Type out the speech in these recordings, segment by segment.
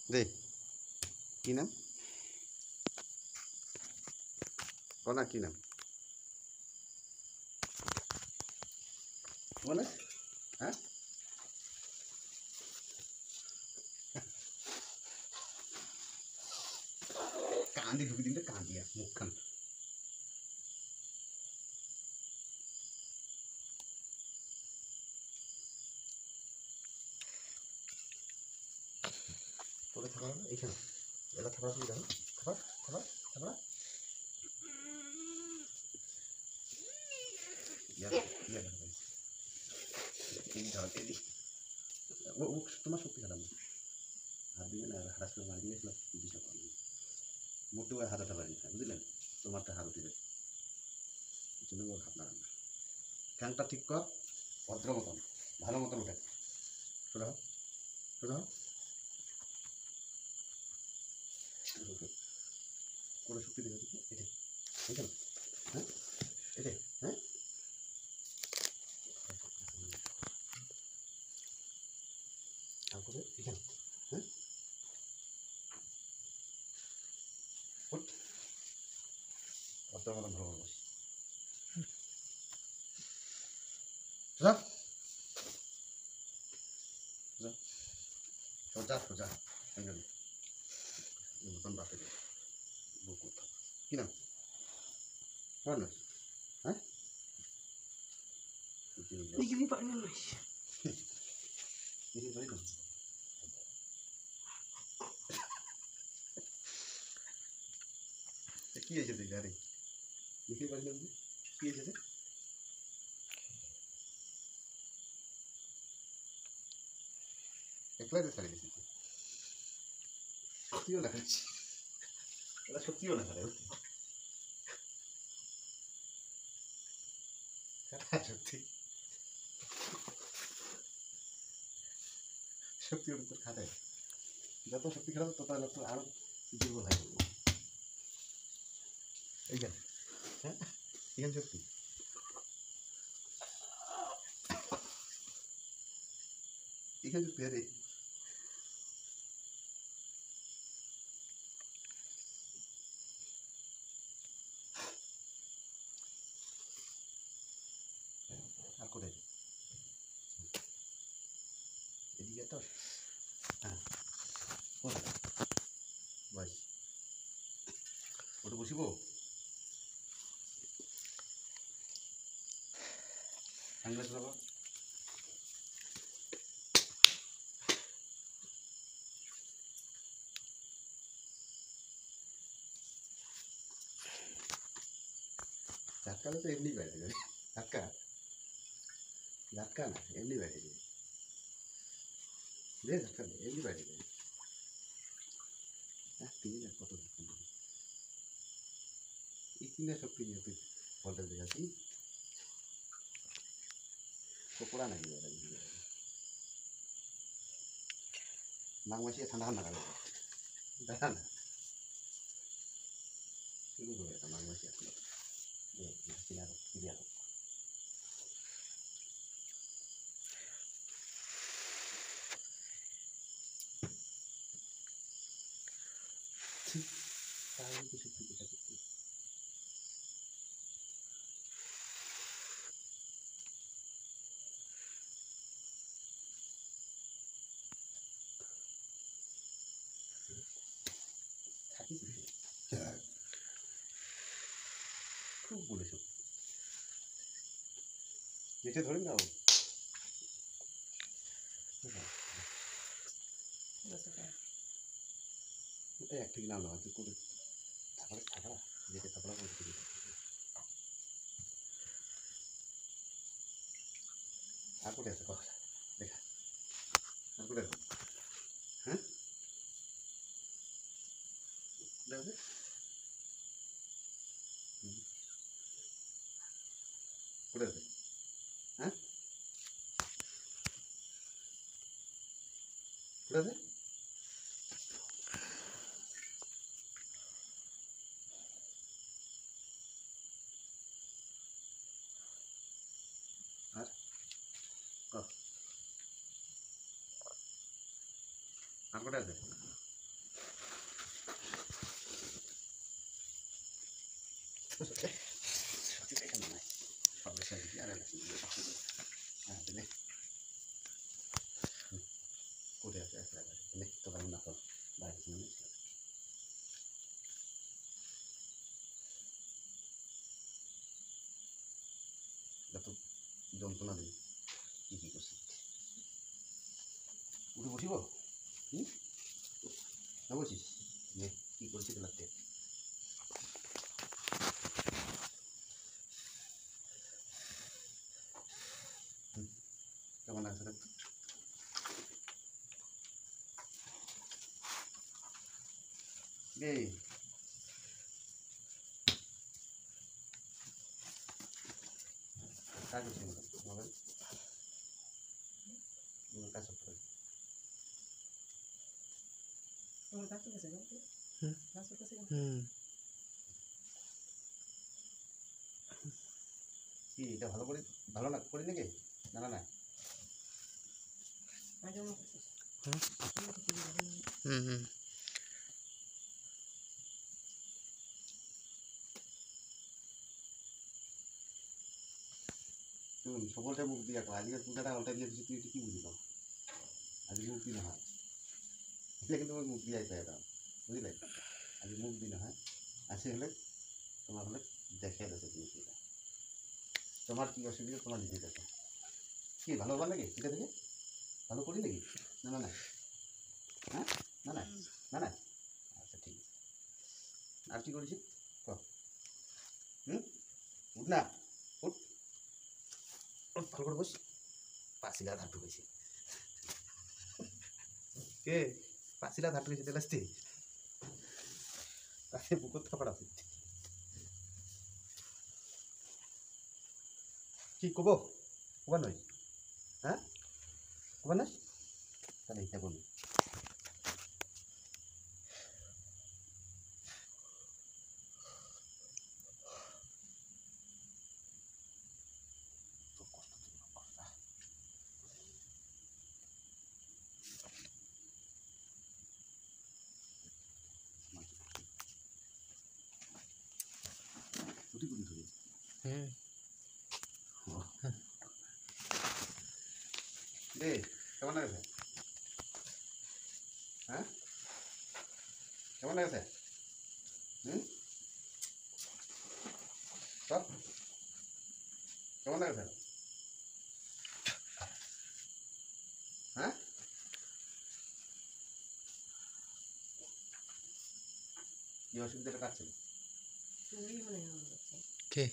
দে কি নাম কনা কি নাম বলে হ্যাঁ কান্দি ঢুকি দিলে কান্দিয়া মুখখান তোরে থাকা এইখানে এলা থাকা কি জানো থাকা থাকা থাকা ইয়া ইয়া এই ধরতে দি ও তোমার শক্তি খারাপ হাত দিবে না হারাস করে মারি দিয়েছিল দিশা পাবো মোটু হাত ওঠা পারেনি বুঝলেন তোমারটা হাত উঠে যাবে এই জন্য হাত নাড়ান না কানটা ঠিক কর ভদ্র মতন ভালো মতন উঠে শোনা শোনা কোনো শক্তি দেবে এটাই এইখানে হ্যাঁ এটাই হ্যাঁ তারপরে এখানে হ্যাঁ ভদ্র মতন ভালো ভালো সোজা সোজা সোজা মতন বাপে বুকু কি নাম তোমার নাম হ্যাঁ Ini Pak Nulis. ini baik dong কি হয়েছে তুই গাড়ি দেখি বাড়ি নামবি কি হয়েছে একলাই তো ছাড়ি দিয়েছি সত্যিও না খাচ্ছি ওরা সত্যিও না খারে সত্যি সত্যি ওটা তো খারে যত সত্যি খারাপ তত তো আরো দুর্বল হয়ে যাবো এইখানে হ্যাঁ এখানে সত্যি এখানে সত্যি আরে আর কোথায় এদিকে তো হ্যাঁ বাস ওটা বসিব সানগ্লাস লাগাও ঝাটকালে তো এমনি বাইরে যাবে ঝাটকা ঝাটকা না এমনি বাইরে যাবে রে ঝাটকা এমনি বাইরে যাবে তিনি না কত এই কিনা শক্তি নিয়ে তুই ফলটা দেখাচ্ছি পকোড়া নাকি নাং মাসিয়ে ঠান্ডা ঠান্ডা খাবে দেখা না শুরু করে এটা নাং মাসিয়ে কিনা ক্লিয়ার হোক তাহলে কি শক্তি দেখা করতে থাকিস খুব বলে শক্তি নিচে ধরে নাও এটা এক ঠিক নাম না তুই করে থাকলে থাকা যেতে থাকলা করতে আর কোথায় আছে কথা দেখা আর কোথায় আছে হ্যাঁ দেখবে কোথায় আছে হ্যাঁ কোথায় আছে আর আর কোথায় আছে যন্ত্রণা দিন কি করছি উঠে বসিব না বলছিস কি করছি লাগতে কেমন লাগছে দেখতে এই काय करते मोबाईल काय सपोर्ट কি এটা ভালো করে ভালো না করি নাকি না না না শুন সকলটা মুখ দিয়ে আজকের পূজাটা ওটা দিয়ে তুই কি বুঝিল আজকে মুখ দিলে হয় এটা কিন্তু মুখ দিয়ে চাই দাও বুঝলে আজকে মুখ দিলে হয় আসে হলে তোমার হলে দেখে দেবে তুমি সেটা তোমার কি অসুবিধা তোমার নিজে দেখো কি ভালো হবার নাকি এটা থেকে ভালো করি নাকি না না না হ্যাঁ না না না না আচ্ছা ঠিক আছে আর কি করেছি উঠ না উঠ ভালো করে বস পাশিলা ধার ঢুকেছি কে পাশিলা ধার ঢুকেছি তাহলে আসতে তাকে বুকুর থাপার আছে কি কব কবার নয় হ্যাঁ কবার নয় তাহলে এটা বলবি ছুটি করে ধরে রে কেমন লাগছে হ্যাঁ কেমন লাগছে সব কেমন লাগছে হ্যাঁ কি অসুবিধাটা কাটছিল কে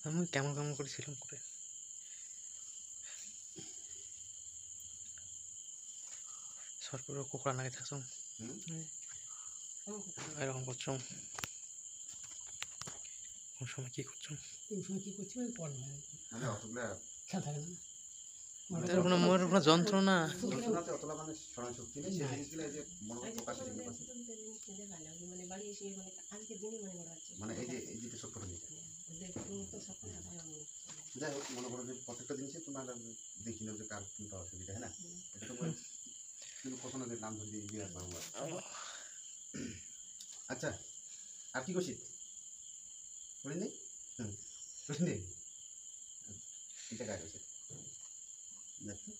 আমি কেমন কেমন করেছিলাম করে সরপুর কুকুরা নাকি থাকছো এরকম করছো কোন সময় কি করছো মানে অতগুলা খেয়াল থাকে না মোর কোনো যন্ত্রণা যন্ত্রণাতে অতলা মানে স্মরণ শক্তি নেই সেই জিনিসগুলো এই যে মনে প্রকাশ মানে এই যে সব করে নিতে যাই হোক মনে করো যে প্রত্যেকটা জিনিসে তোমার দেখি না যে কার কোনটা অসুবিধা হ্যাঁ না এটা তো কিন্তু কখনো যে নাম ধরে দিয়ে আসবো আচ্ছা আর কি করছিস করি নেই করি নেই এটা কাজ করছে দেখো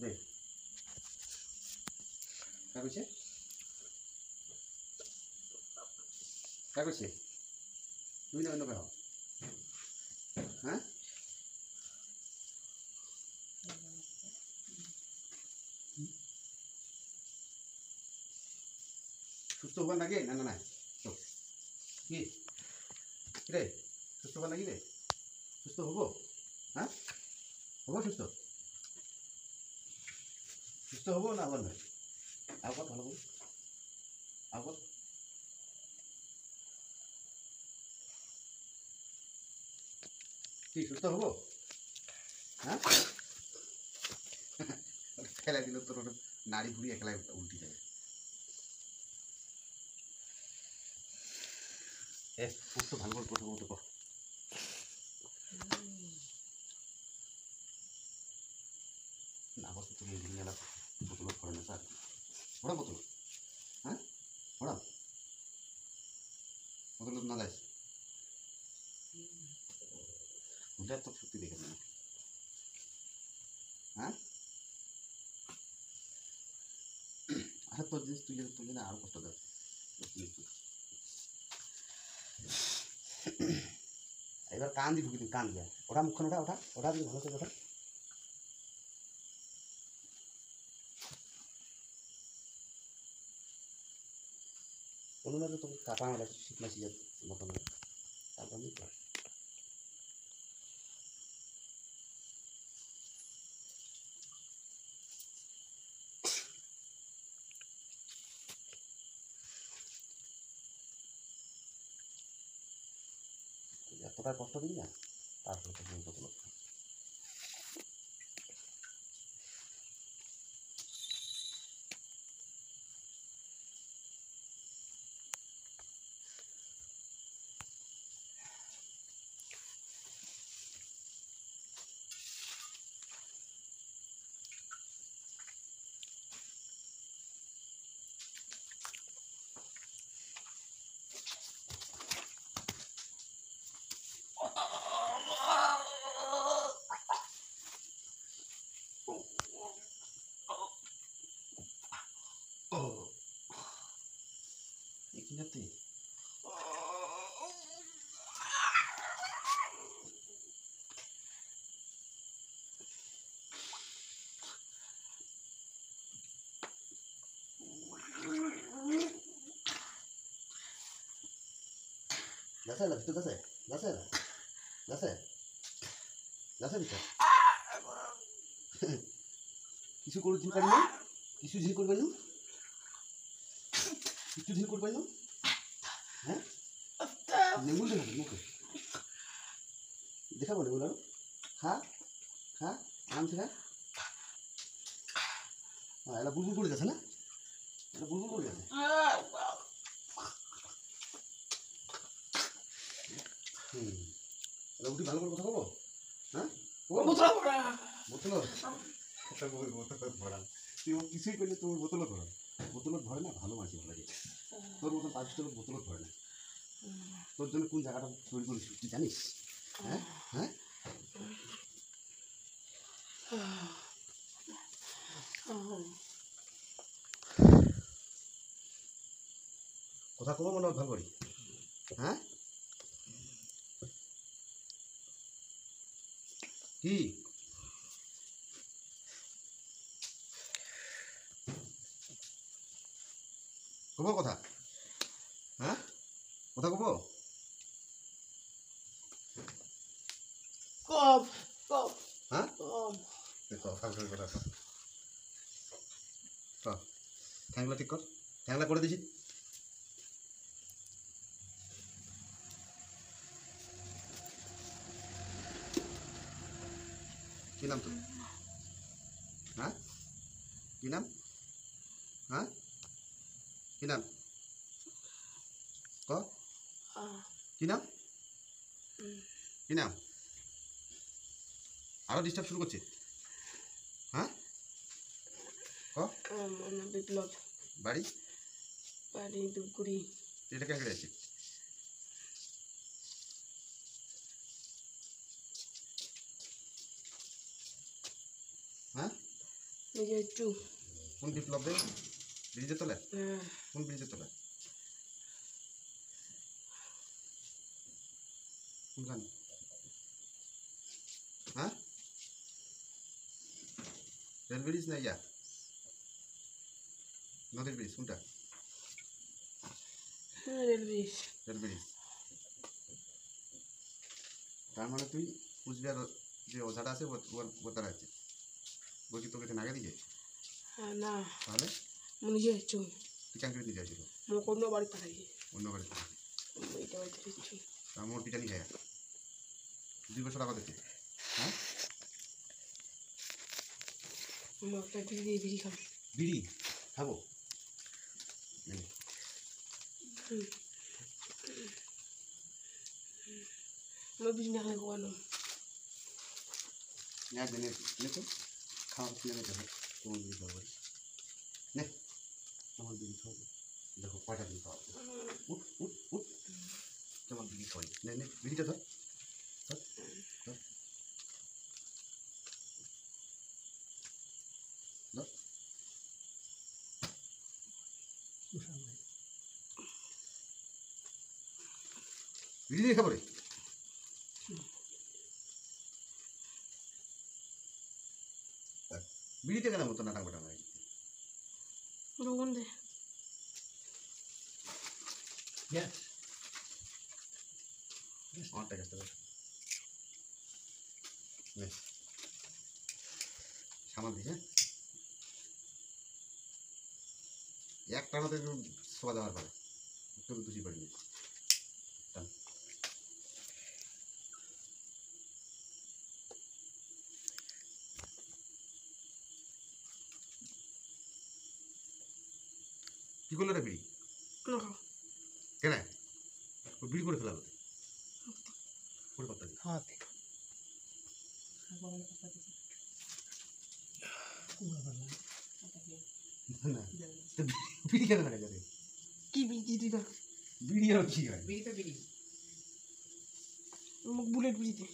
দেখ কাজ করছে কাজ করছে তুমি না অন্য কাজ হ্যাঁ সুস্থ হবার নাকি না না না কি রে সুস্থ হবার নাকি রে সুস্থ হবো হ্যাঁ হবো সুস্থ সুস্থ হবো না আবার নয় আবার ভালো বল আবার কি সুস্থ হবো হ্যাঁ খেলা দিল তোর নাড়ি ঘুরি একলাই উল্টি যাবে পুরো ভালো করে প্রথম মতো কর। না বসে তুমি ইঞ্জিনিয়ার বোতল পড়ে না স্যার, ওরা বোতল, হ্যাঁ ওরা বোতল না যাইস বুঝার তো সত্যি দেখে না, হ্যাঁ আরে তোর জিনিস তুই যদি তুলি না আরো কষ্ট দেয়। এবার কান দিয়ে ঢুকি দিন, কান দিয়ে ওটা মুখখান ওটা ওটা ওটা দিয়ে ভালো করে ওটা। অনুরাগে তোকে কাটা আমার শীত মাসি মতন তারপর আমি এতটা কষ্ট দিই না, তারপরে তো তুমি বোতল এখানে গাছে না ভিতর গাছে গাছে না গাছে গাছে ভিতর কিছু করে ঝিল পারি না, কিছু ঝিল করবেন না, কিছু ঝিল করবেন না, হ্যাঁ নেগুল দেখাবো মুখে দেখাবো নেগুল আরো খা খা আরামসে খা। হ্যাঁ এটা বুলবুল করে গেছে না, এটা বুলবুল করে গেছে। এটা উঠি ভালো করে কথা বলবো, হ্যাঁ বোতল ভরা তুই ও কিছুই করলে তোর বোতলও ধরে, বোতলও ধরে না ভালো মাছি ভালো লাগে তোর মতন 5 কিলো বোতলও ধরে না। তোর জন্য কোন জায়গাটা তৈরি করিস তুই জানিস, হ্যাঁ হ্যাঁ কথা কব মনে হয় ভালো করি, হ্যাঁ কি কব কথা, হ্যাঁ কথা কব কম কম হ্যাঁ কম কথা ঠ্যাংলা ঠিক কর, ঠ্যাংলা করে দিছি। কি নাম তোর, হ্যাঁ কি নাম, হ্যাঁ কি নাম ক কি নাম, কি নাম আরো ডিস্টার্ব শুরু করছে, হ্যাঁ ক বিপ্লব বাড়ি বাড়ি ধূপগুড়ি। এটা কেন আছে হ্যাঁ নিজে একটু কোন বিপ্লব রে ব্রিজের তলে, কোন ব্রিজের তলে কোনখানে, হ্যাঁ রেল ব্রিজ না ইয়া নদীর ব্রিজ কোনটা, রেল ব্রিজ রেল ব্রিজ। তার মানে তুই কুচবিহার যে ওঝাটা আছে ওর দ্বারা আছে বলছি তোকে নাগে দিকে না তাহলে নিজে একটু তুই কেন করে দিয়ে যাচ্ছিল অন্য বাড়ি পাঠাই অন্য বাড়ি এইটা বাড়িতে দিচ্ছি আমার পিটানি খায় 2 বছর আগে দেখে, হ্যাঁ একটা বিড়ি দিয়ে বিড়ি খাবো বিড়ি খাবো मैं बिजली खाने को आना না দিনে নে তো খাওয়া কিনে নিতে হবে তোমার দিদি খাওয়া নে আমার দিদি খাওয়া দেখো কয়টা দিন খাওয়া উঠ উঠ উঠ তোমার দিদি খাওয়াই নে নে বিড়িটা ধর ধর ধর ধর বিড়ি দিয়ে খাবো রে বিড়িতে কেন মতো নাটাং বাটাং হয় रोगन दे আমারটা কাছে নে সামাল দিস হ্যাঁ একটা মতো একটু শোয়া দেওয়ার পরে একটু দুষি করে নিস কি করলো রে বিড়ি ना खाओ কেন ও বিড়ি করে ফেলালো করে কথা দিই हां दे না তো বিড়ি কেন লাগা যাবে की बिजली दी ना বিড়ি আর কি হয় बीड़ी तो बीड़ी मुक बुलेट बिजली दे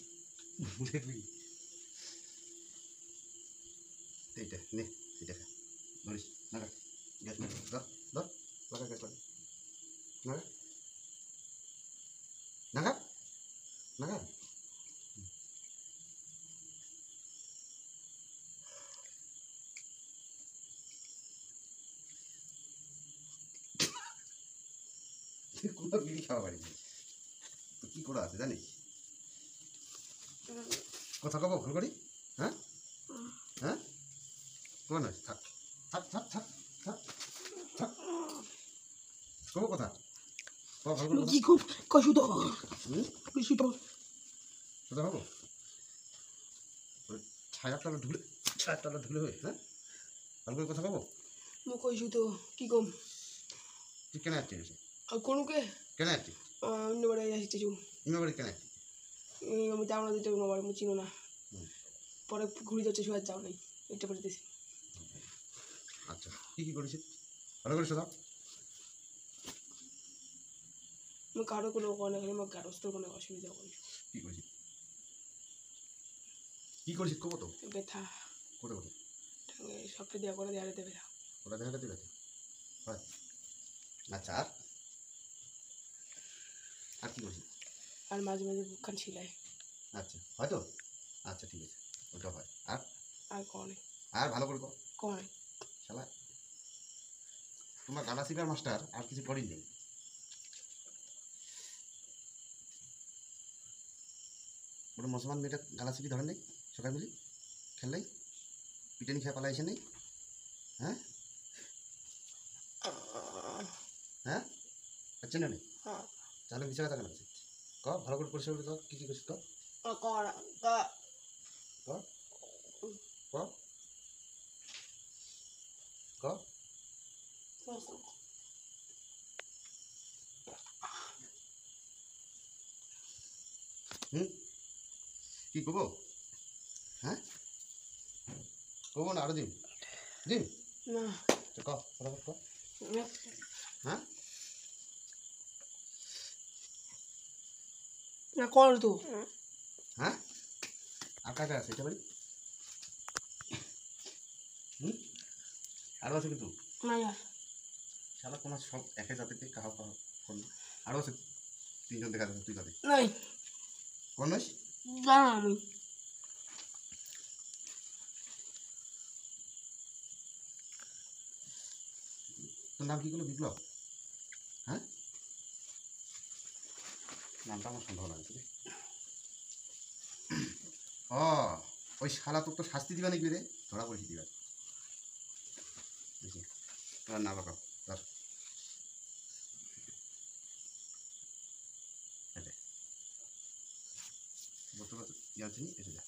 বুঝে বিড়ি এইটা নে এটা খা নরিস নাগা গ্যাস না ধর ধর লাগা গ্যাস লাগা নাগা নাগা নাগা কোনো বিড়ি খাওয়া পারি তো কি করা আছে জানিস কথা কব ভুল করি হ্যাঁ হ্যাঁ কোন থাক থাক থাক থাক থাক থাক কব কথা কব ভালো করে की खूब कशु तो হুম कशु तो কথা হবো ছায়াটা ঢুলে হয়ে হ্যাঁ ভালো করে কথা কব मुक कशु तो की कम তুই কেন আসছিস আর কোন কে কেন আসছিস অন্য বাড়ি আসছে চু ইমা বাড়ি কেন আসছিস আমি যাও না দিতে কোনো বাড়ি আমি চিনো না হুম। পরে ঘুরে যাচ্ছে সবাই যাও নাই এটা বলতেছি আচ্ছা কি করেছিস ভালো করে শোনাও আমি কারো কোনো ওখানে খালি আমার গারস্থ কোনো অসুবিধা করি কি করেছিস কি করেছিস কব তো ব্যথা কোথায় কোথায় সবটা দেওয়া করে দেওয়া ব্যথা ওটা দেখা দিবে হয় আচ্ছা আর কি করছিস আর মাঝে মাঝে বুকখান ছিলাই আচ্ছা হয়তো আচ্ছা ঠিক আছে ওটা হয় আর কনে আর ভালো করে কর কনে শালা তোমার গালা শিকার মাস্টার আর কিছু করেনি ওটা মুসলমান মেয়েটা গালা শিখি ধরেন নেই সকাল মিলি খেললেই পিটানি খেয়ে পালা এসে নেই হ্যাঁ হ্যাঁ আচ্ছা না নেই হ্যাঁ তাহলে মিশে কথা কেন ক ভালো করে পরিষ্কার করে কর কী করছিস ক করা ক ক ক হুম কি করবো হ্যাঁ করবো না আরো দিন দিন না ক ফটাফট ক হ্যাঁ না কর তো হ্যাঁ আর কাটা আছে এটা বাড়ি হুম আরও আছে কিন্তু না আর শালা তোমার সব একে জাতিতে কাহা কাহা কোন আরও আছে তিনজন দেখা যাচ্ছে তুই যাবে নাই কোন নইস জানা আমি তোর নাম কি করলো বিপ্লব হ্যাঁ নামটা আমার সন্দেহ লাগছে রে ও ওই শালা তোর তো শাস্তি দিবা নাকি রে ধরা পড়েছি দিবা তোর না বাবা ধর বোতল ইয়ে আছে নি এসে যা